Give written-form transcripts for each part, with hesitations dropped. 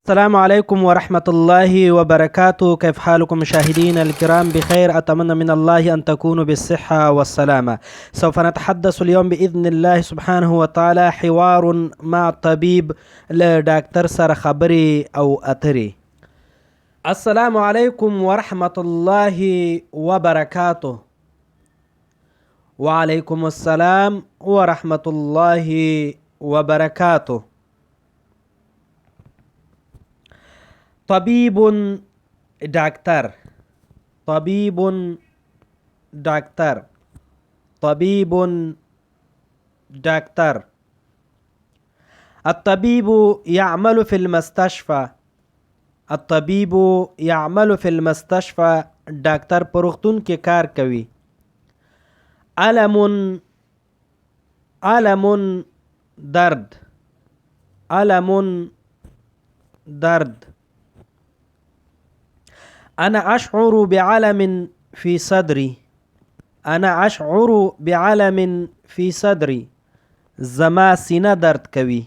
السلام عليكم ورحمة الله وبركاته. كيف حالكم مشاهدينا الكرام؟ بخير، أتمنى من الله أن تكونوا بالصحة والسلامة. سوف نتحدث اليوم بإذن الله سبحانه وتعالى حوار مع الطبيب لدكتور سره خبري أو أتري. السلام عليكم ورحمة الله وبركاته. وعليكم السلام ورحمة الله وبركاته. طبيب دكتور، طبيب دكتور، طبيب دكتور. الطبيب يعمل في المستشفى، الطبيب يعمل في المستشفى. ډاکټر په روغتون کې کار کوي. علم، علم درد، علم درد. أنا أشعر بعلم في صدري، أنا أشعر بعلم في صدري. زما سینه درد کوي.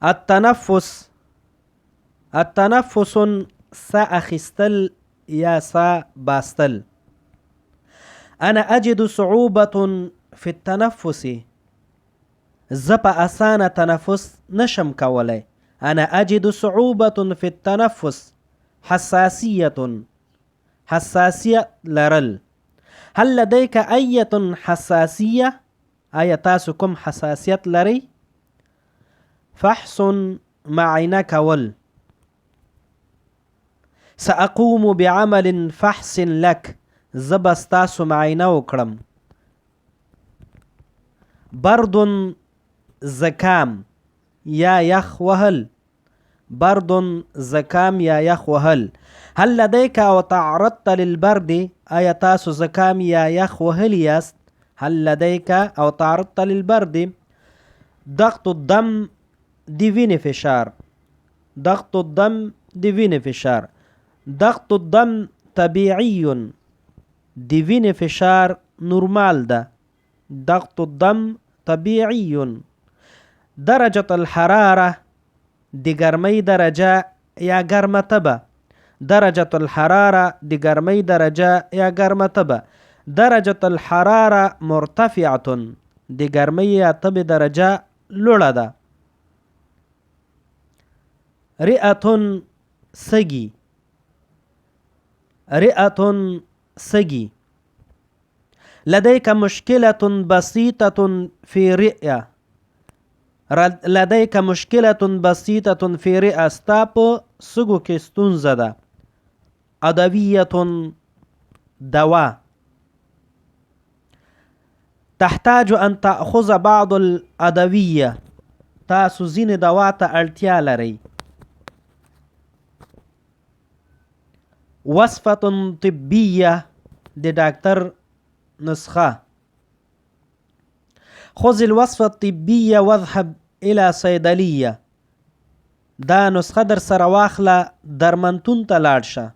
التنفس، التنفس سا اخیستل یا سا باستل. أنا أجد صعوبة في التنفس، زه په اسانه تنفس نشم کولی. أنا أجد صعوبة في التنفس. حساسية، حساسية لرل. هل لديك أي حساسية؟ آیا تاسو کوم حساسیت لري؟ فحص معاینه کول. سأقوم بعمل فحص لك، زه به ستاسو معاینه وکړم. برد زکام یا یخ وهل، برد زکام یا یخ وهل. هل لديك او تعرضت للبرد؟ آیا تاسو زکام یا یخ وهل یاست؟ هل لديك او تعرضت للبرد. ضغط الدم د وینې فشار، ضغط الدم د وینې فشار. ضغط الدم طبیعي، د وینې فشار نورمال ده. ضغط الدم طبیعي. درجة الحرارة د ګرمۍ درجه یا ګرمتبه. درجة الحرارة د ګرمۍ درجه یا ګرمتبه. درجة الحرارة مرتفعة، د ګرمۍ یا تبې درجه لوړه ده. رئة سږي، رئة سږي. لديك مشكلة بسيطة في رئة، لديك مشكلة بسيطة في رئة. ستا په سږو کې ستونزه ده. ادویة دوا. تحتاج أن تأخذ بعض الأدوية، تاسو ځینې دوا ته اړتیا لرئ. وصفة طبية د ډاکټر نسخه. خذ الوصفة الطبية واذهب إلى صيدلية. دا نسخه در سره واخله، درمنتون ته لاړ شه.